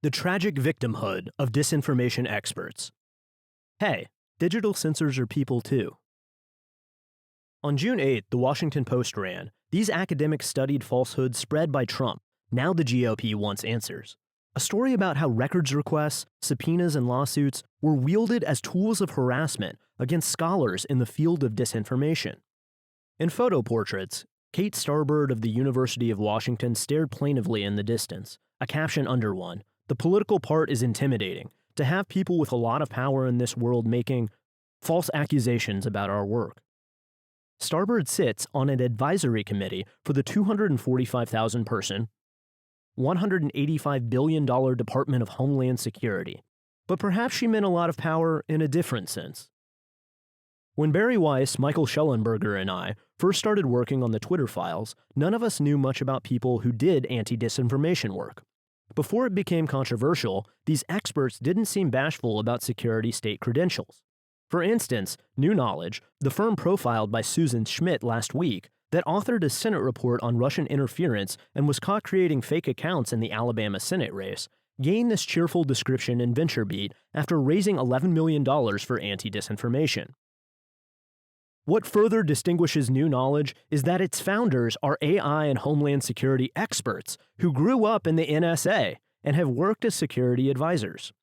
The tragic victimhood of disinformation experts. Hey, digital censors are people too. On June 8th, the Washington Post ran, "These academics studied falsehoods spread by Trump. Now the GOP wants answers." A story about how records requests, subpoenas, and lawsuits were wielded as tools of harassment against scholars in the field of disinformation. In photo portraits, Kate Starbird of the University of Washington stared plaintively in the distance, a caption under one, "The political part is intimidating, to have people with a lot of power in this world making false accusations about our work." Starbird sits on an advisory committee for the 245,000-person, $185 billion Department of Homeland Security. But perhaps she meant a lot of power in a different sense. When Barry Weiss, Michael Schellenberger, and I first started working on the Twitter files, none of us knew much about people who did anti-disinformation work. Before it became controversial, these experts didn't seem bashful about security state credentials. For instance, New Knowledge, the firm profiled by Susan Schmidt last week, that authored a Senate report on Russian interference and was caught creating fake accounts in the Alabama Senate race, gained this cheerful description in VentureBeat after raising $11 million for anti-disinformation. What further distinguishes New Knowledge is that its founders are AI and Homeland Security experts who grew up in the NSA and have worked as security advisors.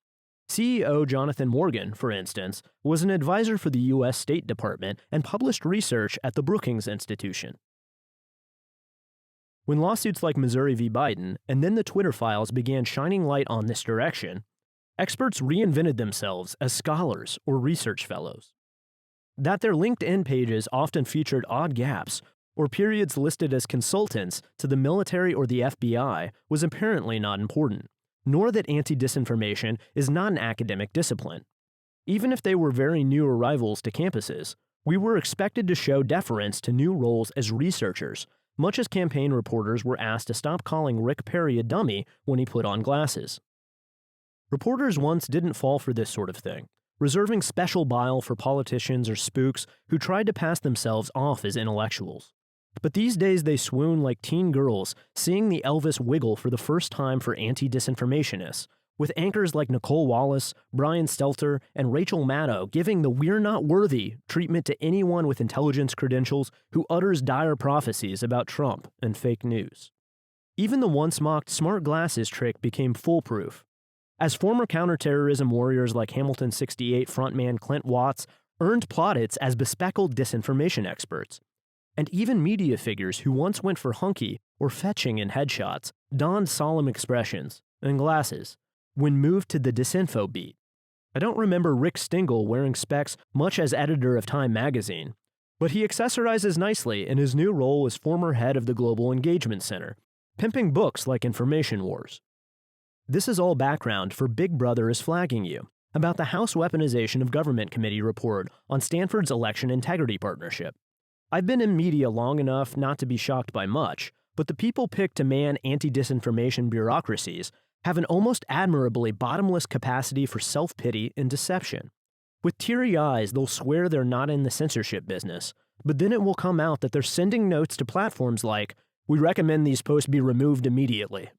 CEO Jonathan Morgan, for instance, was an advisor for the U.S. State Department and published research at the Brookings Institution. When lawsuits like Missouri v. Biden and then the Twitter files began shining light on this direction, experts reinvented themselves as scholars or research fellows. That their LinkedIn pages often featured odd gaps or periods listed as consultants to the military or the FBI was apparently not important, nor that anti-disinformation is not an academic discipline. Even if they were very new arrivals to campuses, we were expected to show deference to new roles as researchers, much as campaign reporters were asked to stop calling Rick Perry a dummy when he put on glasses. Reporters once didn't fall for this sort of thing, reserving special bile for politicians or spooks who tried to pass themselves off as intellectuals. But these days they swoon like teen girls seeing the Elvis wiggle for the first time for anti-disinformationists, with anchors like Nicole Wallace, Brian Stelter, and Rachel Maddow giving the "we're not worthy" treatment to anyone with intelligence credentials who utters dire prophecies about Trump and fake news. Even the once mocked smart glasses trick became foolproof, as former counterterrorism warriors like Hamilton 68 frontman Clint Watts earned plaudits as bespectacled disinformation experts. And even media figures who once went for hunky or fetching in headshots donned solemn expressions and glasses when moved to the disinfo beat. I don't remember Rick Stingle wearing specs much as editor of Time magazine, but he accessorizes nicely in his new role as former head of the Global Engagement Center, pimping books like Information Wars. This is all background for Big Brother is flagging you about the House Weaponization of Government Committee report on Stanford's Election Integrity Partnership. I've been in media long enough not to be shocked by much, but the people picked to man anti-disinformation bureaucracies have an almost admirably bottomless capacity for self-pity and deception. With teary eyes, they'll swear they're not in the censorship business, but then it will come out that they're sending notes to platforms like, "We recommend these posts be removed immediately."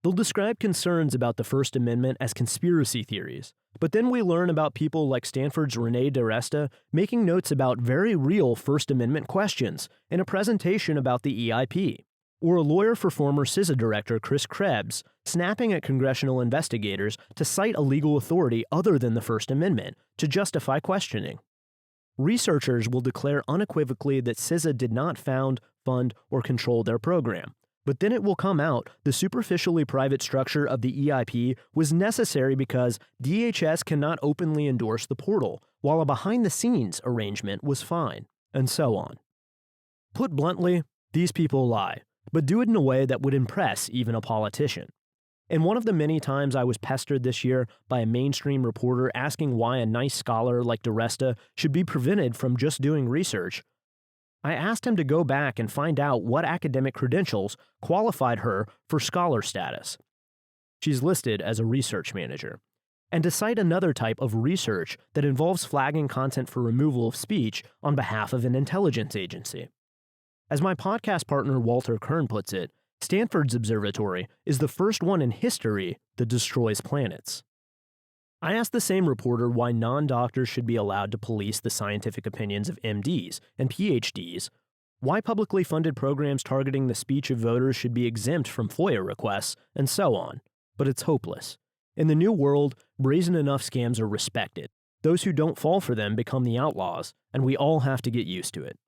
They'll describe concerns about the First Amendment as conspiracy theories, but then we learn about people like Stanford's Renée DiResta making notes about very real First Amendment questions in a presentation about the EIP, or a lawyer for former CISA director Chris Krebs snapping at congressional investigators to cite a legal authority other than the First Amendment to justify questioning. Researchers will declare unequivocally that CISA did not found, fund, or control their program. But then it will come out the superficially private structure of the EIP was necessary because DHS cannot openly endorse the portal, while a behind-the-scenes arrangement was fine, and so on. Put bluntly, these people lie, but do it in a way that would impress even a politician. And one of the many times I was pestered this year by a mainstream reporter asking why a nice scholar like DiResta should be prevented from just doing research, I asked him to go back and find out what academic credentials qualified her for scholar status. She's listed as a research manager. And to cite another type of research that involves flagging content for removal of speech on behalf of an intelligence agency. As my podcast partner Walter Kern puts it, Stanford's observatory is the first one in history that destroys planets. I asked the same reporter why non-doctors should be allowed to police the scientific opinions of MDs and PhDs, why publicly funded programs targeting the speech of voters should be exempt from FOIA requests, and so on. But it's hopeless. In the new world, brazen enough scams are respected. Those who don't fall for them become the outlaws, and we all have to get used to it.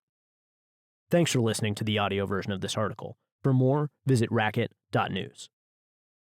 Thanks for listening to the audio version of this article. For more, visit racket.news.